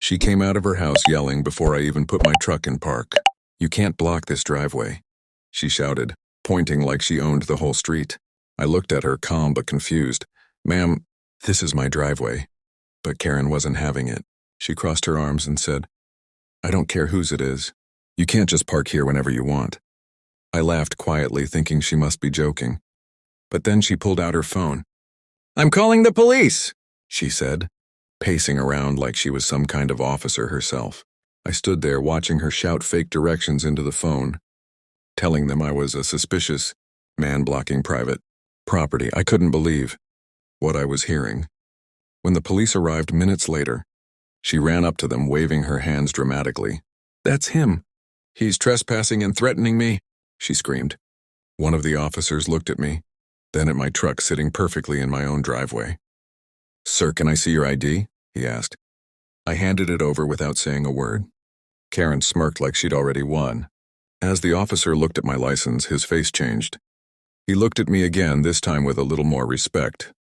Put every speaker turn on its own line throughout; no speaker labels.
She came out of her house yelling before I even put my truck in park. "You can't block this driveway," she shouted, pointing like she owned the whole street. I looked at her, calm but confused. "Ma'am, this is my driveway." But Karen wasn't having it. She crossed her arms and said, "I don't care whose it is. You can't just park here whenever you want." I laughed quietly, thinking she must be joking. But then she pulled out her phone. "I'm calling the police," she said, pacing around like she was some kind of officer herself. I stood there watching her shout fake directions into the phone, telling them I was a suspicious man blocking private property. I couldn't believe what I was hearing. When the police arrived minutes later, she ran up to them, waving her hands dramatically. "That's him. He's trespassing and threatening me," she screamed. One of the officers looked at me, then at my truck sitting perfectly in my own driveway. "Sir, can I see your ID?" he asked. I handed it over without saying a word. Karen smirked like she'd already won. As the officer looked at my license, his face changed. He looked at me again, this time with a little more respect.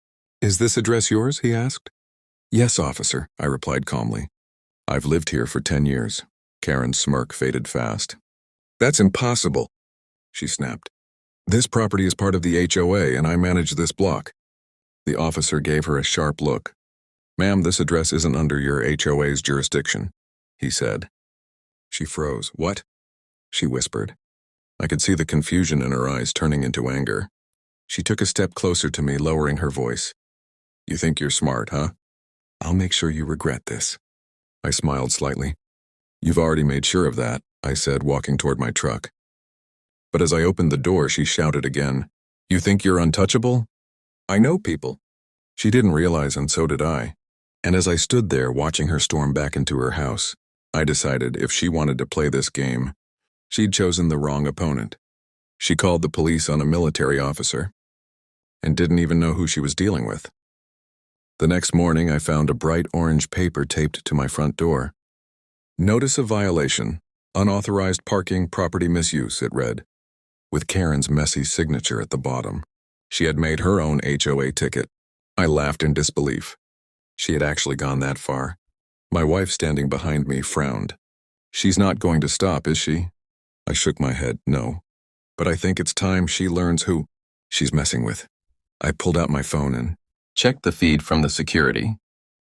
"Is this address yours?" he asked. "Yes, officer," I replied calmly. "I've lived here for 10 years. Karen's smirk faded fast. "That's impossible," she snapped. "This property is part of the HOA, and I manage this block." The officer gave her a sharp look. "Ma'am, this address isn't under your HOA's jurisdiction," he said. She froze. "What?" she whispered. I could see the confusion in her eyes turning into anger. She took a step closer to me, lowering her voice. "You think you're smart, huh? I'll make sure you regret this." I smiled slightly. "You've already made sure of that," I said, walking toward my truck. But as I opened the door, she shouted again, "You think you're untouchable? I know people." She didn't realize, and so did I. And as I stood there watching her storm back into her house, I decided if she wanted to play this game, she'd chosen the wrong opponent. She called the police on a military officer and didn't even know who she was dealing with. The next morning, I found a bright orange paper taped to my front door. "Notice of violation. Unauthorized parking, property misuse," it read, with Karen's messy signature at the bottom. She had made her own HOA ticket. I laughed in disbelief. She had actually gone that far. My wife, standing behind me, frowned. "She's not going to stop, is she?" I shook my head. "No. But I think it's time she learns who she's messing with." I pulled out my phone and checked the feed from the security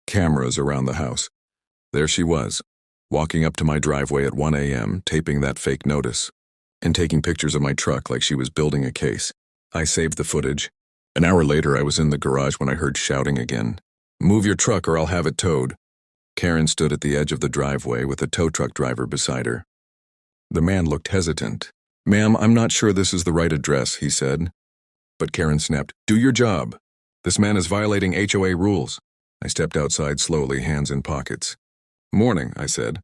cameras around the house. There she was, walking up to my driveway at 1 a.m., taping that fake notice, and taking pictures of my truck like she was building a case. I saved the footage. An hour later, I was in the garage when I heard shouting again. "Move your truck or I'll have it towed." Karen stood at the edge of the driveway with a tow truck driver beside her. The man looked hesitant. "Ma'am, I'm not sure this is the right address," he said. But Karen snapped, "Do your job. This man is violating HOA rules." I stepped outside slowly, hands in pockets. "Morning," I said.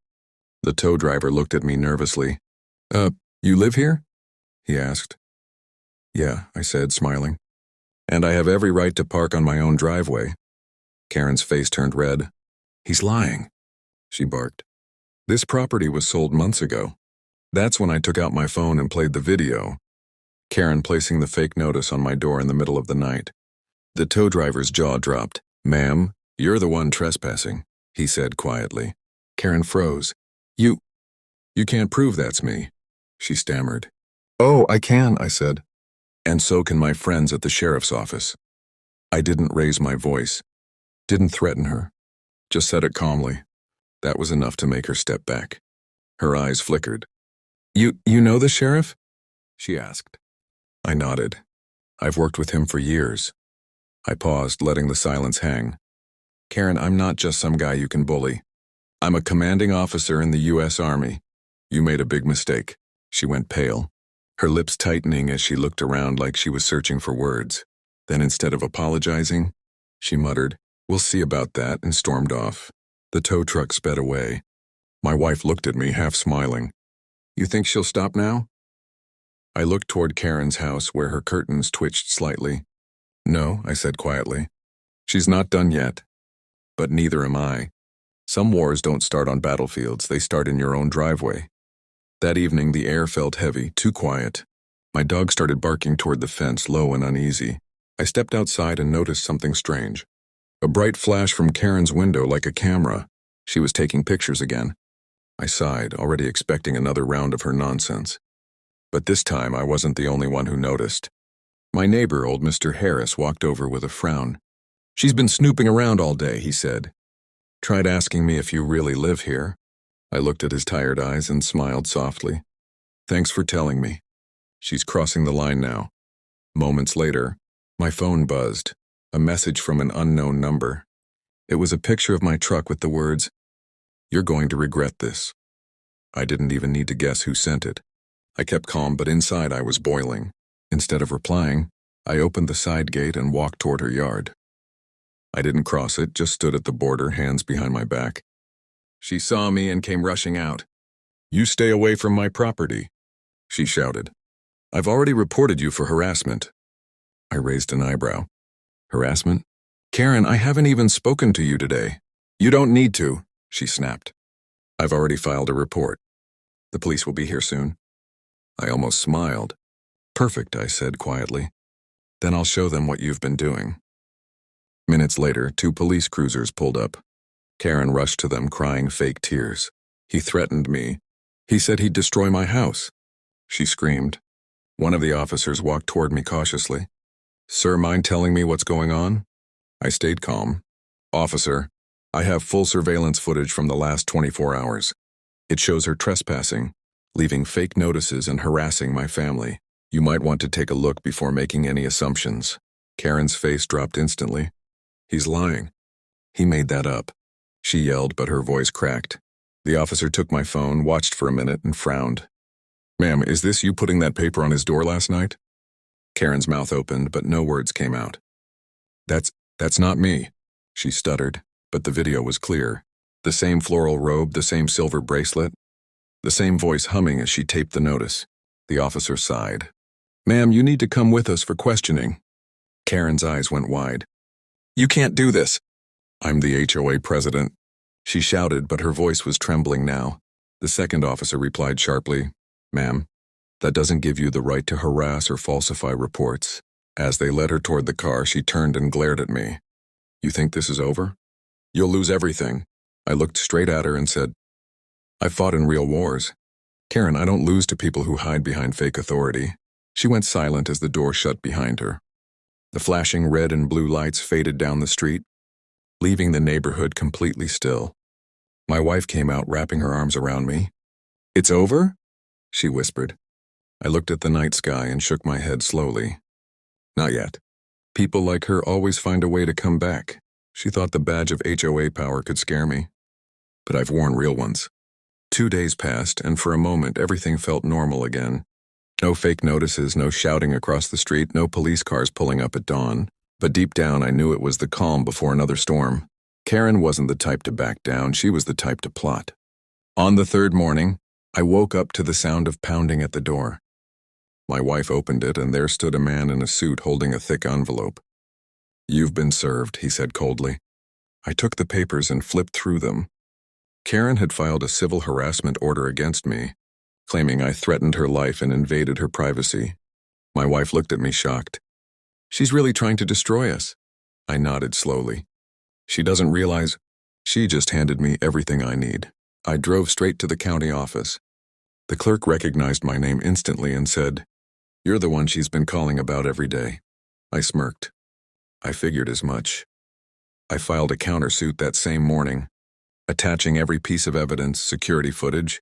The tow driver looked at me nervously. You live here?" he asked. "Yeah," I said, smiling. "And I have every right to park on my own driveway." Karen's face turned red. "He's lying," she barked. "This property was sold months ago." That's when I took out my phone and played the video. Karen placing the fake notice on my door in the middle of the night. The tow driver's jaw dropped. "Ma'am, you're the one trespassing," he said quietly. Karen froze. You can't prove that's me," she stammered. "Oh, I can," I said. "And so can my friends at the sheriff's office." I didn't raise my voice, didn't threaten her, just said it calmly. That was enough to make her step back. Her eyes flickered. You know the sheriff?" she asked. I nodded. "I've worked with him for years." I paused, letting the silence hang. "Karen, I'm not just some guy you can bully. I'm a commanding officer in the U.S. Army. You made a big mistake." She went pale, her lips tightening as she looked around like she was searching for words. Then instead of apologizing, she muttered, "We'll see about that," and stormed off. The tow truck sped away. My wife looked at me, half smiling. "You think she'll stop now?" I looked toward Karen's house where her curtains twitched slightly. "No," I said quietly. "She's not done yet. But neither am I. Some wars don't start on battlefields, they start in your own driveway." That evening, the air felt heavy, too quiet. My dog started barking toward the fence, low and uneasy. I stepped outside and noticed something strange. A bright flash from Karen's window like a camera. She was taking pictures again. I sighed, already expecting another round of her nonsense. But this time I wasn't the only one who noticed. My neighbor, old Mr. Harris, walked over with a frown. "She's been snooping around all day," he said. "Tried asking me if you really live here." I looked at his tired eyes and smiled softly. "Thanks for telling me. She's crossing the line now." Moments later, my phone buzzed, a message from an unknown number. It was a picture of my truck with the words, "You're going to regret this." I didn't even need to guess who sent it. I kept calm, but inside I was boiling. Instead of replying, I opened the side gate and walked toward her yard. I didn't cross it, just stood at the border, hands behind my back. She saw me and came rushing out. "You stay away from my property," she shouted. "I've already reported you for harassment." I raised an eyebrow. "Harassment? Karen, I haven't even spoken to you today." "You don't need to," she snapped. "I've already filed a report. The police will be here soon." I almost smiled. "Perfect," I said quietly. "Then I'll show them what you've been doing." Minutes later, 2 police cruisers pulled up. Karen rushed to them, crying fake tears. "He threatened me. He said he'd destroy my house," she screamed. One of the officers walked toward me cautiously. "Sir, mind telling me what's going on?" I stayed calm. "Officer, I have full surveillance footage from the last 24 hours. It shows her trespassing, leaving fake notices and harassing my family. You might want to take a look before making any assumptions." Karen's face dropped instantly. "He's lying. He made that up," she yelled, but her voice cracked. The officer took my phone, watched for a minute, and frowned. "Ma'am, is this you putting that paper on his door last night?" Karen's mouth opened, but no words came out. That's not me," she stuttered, but the video was clear. The same floral robe, the same silver bracelet, the same voice humming as she taped the notice. The officer sighed. "Ma'am, you need to come with us for questioning." Karen's eyes went wide. "You can't do this." "I'm the HOA president," she shouted, but her voice was trembling now. The second officer replied sharply, "Ma'am, that doesn't give you the right to harass or falsify reports." As they led her toward the car, she turned and glared at me. "You think this is over? You'll lose everything." I looked straight at her and said, "I've fought in real wars. Karen, I don't lose to people who hide behind fake authority." She went silent as the door shut behind her. The flashing red and blue lights faded down the street, leaving the neighborhood completely still. My wife came out, wrapping her arms around me. "It's over?" she whispered. I looked at the night sky and shook my head slowly. "Not yet. People like her always find a way to come back." She thought the badge of HOA power could scare me. But I've worn real ones. 2 days passed, and for a moment everything felt normal again. No fake notices, no shouting across the street, no police cars pulling up at dawn. But deep down I knew it was the calm before another storm. Karen wasn't the type to back down, she was the type to plot. On the 3rd morning, I woke up to the sound of pounding at the door. My wife opened it, and there stood a man in a suit holding a thick envelope. "You've been served," he said coldly. I took the papers and flipped through them. Karen had filed a civil harassment order against me, claiming I threatened her life and invaded her privacy. My wife looked at me shocked. "She's really trying to destroy us." I nodded slowly. "She doesn't realize." She just handed me everything I need. I drove straight to the county office. The clerk recognized my name instantly and said, "You're the one she's been calling about every day." I smirked. I figured as much. I filed a countersuit that same morning, attaching every piece of evidence, security footage,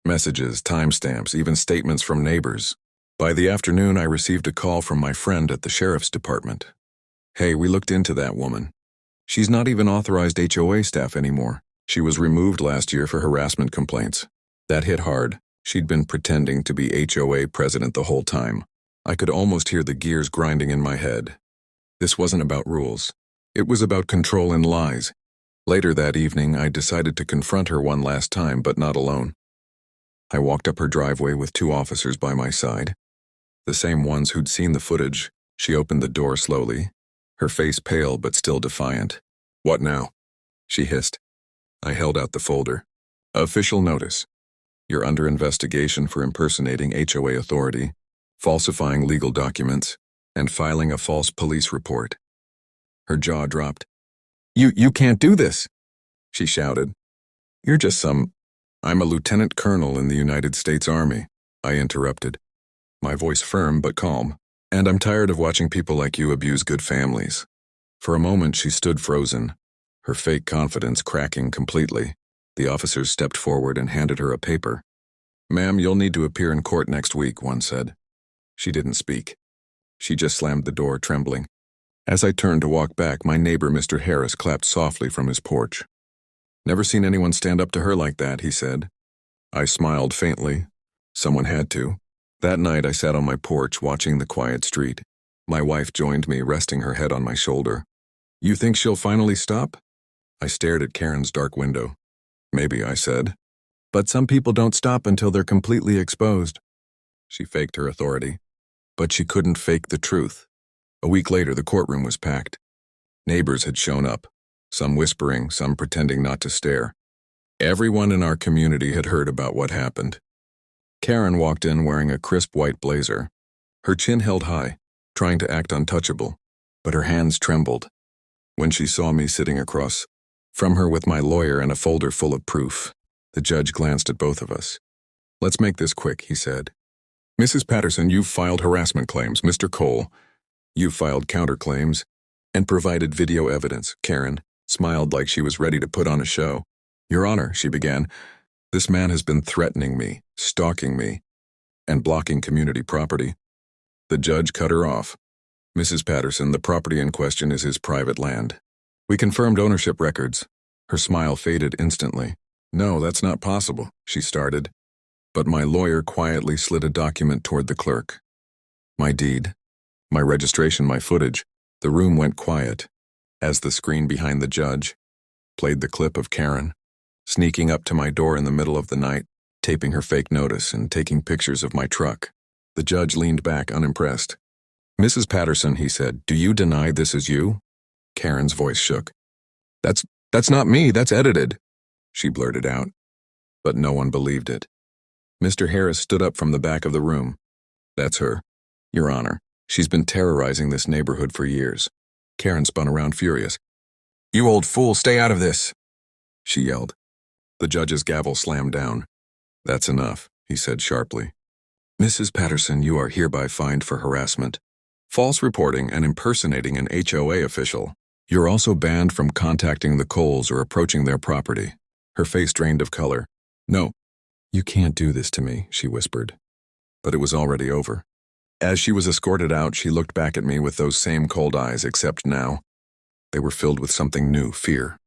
messages, timestamps, even statements from neighbors. By the afternoon, I received a call from my friend at the sheriff's department. "Hey, we looked into that woman. She's not even authorized HOA staff anymore. She was removed last year for harassment complaints." That hit hard. She'd been pretending to be HOA president the whole time. I could almost hear the gears grinding in my head. This wasn't about rules. It was about control and lies. Later that evening, I decided to confront her one last time, but not alone. I walked up her driveway with 2 officers by my side. The same ones who'd seen the footage. She opened the door slowly, her face pale but still defiant. "What now?" she hissed. I held out the folder. "Official notice. You're under investigation for impersonating HOA authority, falsifying legal documents, and filing a false police report." Her jaw dropped. You can't do this," she shouted. You're just some... I'm a lieutenant colonel in the United States Army, I interrupted, my voice firm but calm. And I'm tired of watching people like you abuse good families. For a moment, she stood frozen, her fake confidence cracking completely. The officers stepped forward and handed her a paper. Ma'am, you'll need to appear in court next week, one said. She didn't speak. She just slammed the door, trembling. As I turned to walk back, my neighbor, Mr. Harris, clapped softly from his porch. Never seen anyone stand up to her like that, he said. I smiled faintly. Someone had to. That night, I sat on my porch watching the quiet street. My wife joined me, resting her head on my shoulder. You think she'll finally stop? I stared at Karen's dark window. Maybe, I said. But some people don't stop until they're completely exposed. She faked her authority. But she couldn't fake the truth. A week later, the courtroom was packed. Neighbors had shown up, some whispering, some pretending not to stare. Everyone in our community had heard about what happened. Karen walked in wearing a crisp white blazer. Her chin held high, trying to act untouchable, but her hands trembled. When she saw me sitting across from her with my lawyer and a folder full of proof, the judge glanced at both of us. Let's make this quick, he said. Mrs. Patterson, you've filed harassment claims. Mr. Cole, you've filed counterclaims and provided video evidence. Karen smiled like she was ready to put on a show. Your Honor, she began, this man has been threatening me, stalking me, and blocking community property. The judge cut her off. Mrs. Patterson, the property in question is his private land. We confirmed ownership records. Her smile faded instantly. No, that's not possible, she started. But my lawyer quietly slid a document toward the clerk. My deed, my registration, my footage. The room went quiet as the screen behind the judge played the clip of Karen sneaking up to my door in the middle of the night, taping her fake notice and taking pictures of my truck. The judge leaned back unimpressed. Mrs. Patterson, he said, do you deny this is you? Karen's voice shook. That's not me, that's edited, she blurted out. But no one believed it. Mr. Harris stood up from the back of the room. That's her, Your Honor. She's been terrorizing this neighborhood for years. Karen spun around furious. You old fool, stay out of this, she yelled. The judge's gavel slammed down. That's enough, he said sharply. Mrs. Patterson, you are hereby fined for harassment, false reporting, and impersonating an HOA official. You're also banned from contacting the Coles or approaching their property. Her face drained of color. No, you can't do this to me, she whispered. But it was already over. As she was escorted out, she looked back at me with those same cold eyes, except now they were filled with something new, fear.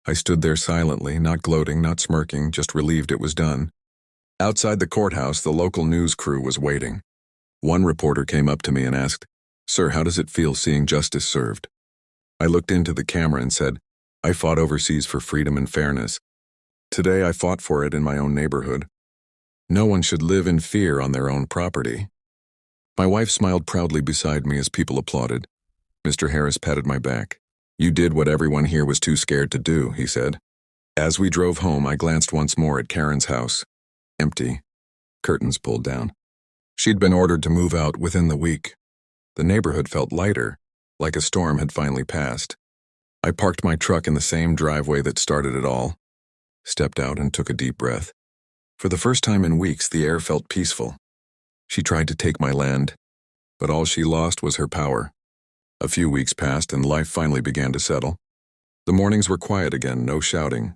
I stood there silently, not gloating, not smirking, just relieved it was done. Outside the courthouse, the local news crew was waiting. One reporter came up to me and asked, Sir, how does it feel seeing justice served? I looked into the camera and said, I fought overseas for freedom and fairness. Today I fought for it in my own neighborhood. No one should live in fear on their own property. My wife smiled proudly beside me as people applauded. Mr. Harris patted my back. You did what everyone here was too scared to do, he said. As we drove home, I glanced once more at Karen's house. Empty. Curtains pulled down. She'd been ordered to move out within the week. The neighborhood felt lighter, like a storm had finally passed. I parked my truck in the same driveway that started it all, stepped out and took a deep breath. For the first time in weeks, the air felt peaceful. She tried to take my land, but all she lost was her power. A few weeks passed and life finally began to settle. The mornings were quiet again, no shouting,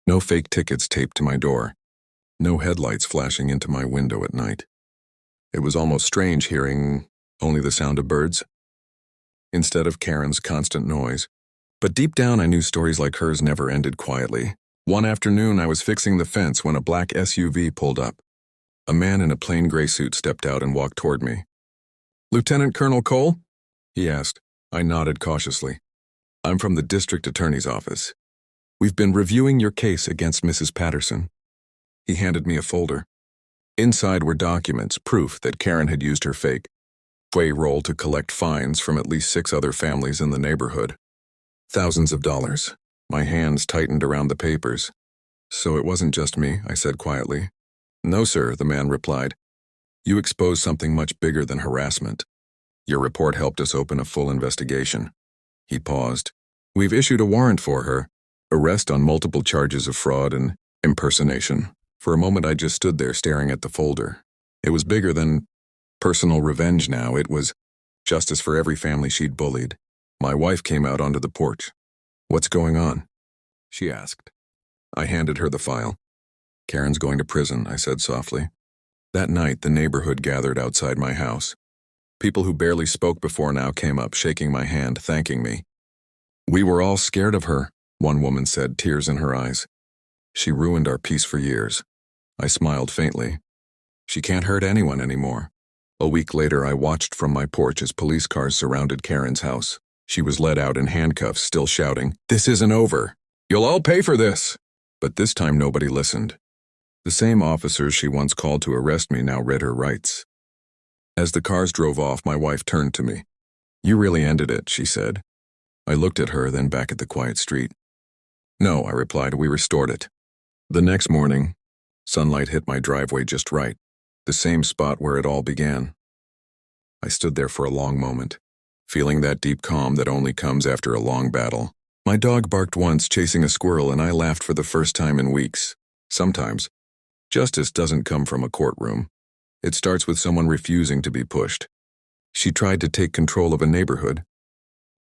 no fake tickets taped to my door, no headlights flashing into my window at night. It was almost strange hearing only the sound of birds, instead of Karen's constant noise. But deep down I knew stories like hers never ended quietly. One afternoon I was fixing the fence when a black SUV pulled up. A man in a plain gray suit stepped out and walked toward me. Lieutenant Colonel Cole? He asked. I nodded cautiously. I'm from the district attorney's office. We've been reviewing your case against Mrs. Patterson. He handed me a folder. Inside were documents, proof that Karen had used her fake HOA roll to collect fines from at least 6 other families in the neighborhood. Thousands of dollars. My hands tightened around the papers. So it wasn't just me, I said quietly. No, sir, the man replied. You exposed something much bigger than harassment. Your report helped us open a full investigation. He paused. We've issued a warrant for her, arrest on multiple charges of fraud and Impersonation. For a moment I just stood there staring at the folder. It was bigger than personal revenge now. It was justice for every family she'd bullied. My wife came out onto the porch. "What's going on?" she asked. I handed her the file. "Karen's going to prison," I said softly. That night, the neighborhood gathered outside my house. People who barely spoke before now came up, shaking my hand, thanking me. "We were all scared of her," one woman said, tears in her eyes. "She ruined our peace for years." I smiled faintly. "She can't hurt anyone anymore." A week later, I watched from my porch as police cars surrounded Karen's house. She was led out in handcuffs, still shouting, "This isn't over. You'll all pay for this." But this time nobody listened. The same officers she once called to arrest me now read her rights. As the cars drove off, my wife turned to me. "You really ended it," she said. I looked at her, then back at the quiet street. "No," I replied, "we restored it." The next morning, sunlight hit my driveway just right, the same spot where it all began. I stood there for a long moment, feeling that deep calm that only comes after a long battle. My dog barked once, chasing a squirrel, and I laughed for the first time in weeks. Sometimes, justice doesn't come from a courtroom. It starts with someone refusing to be pushed. She tried to take control of a neighborhood,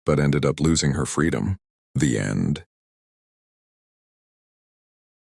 but ended up losing her freedom. The end.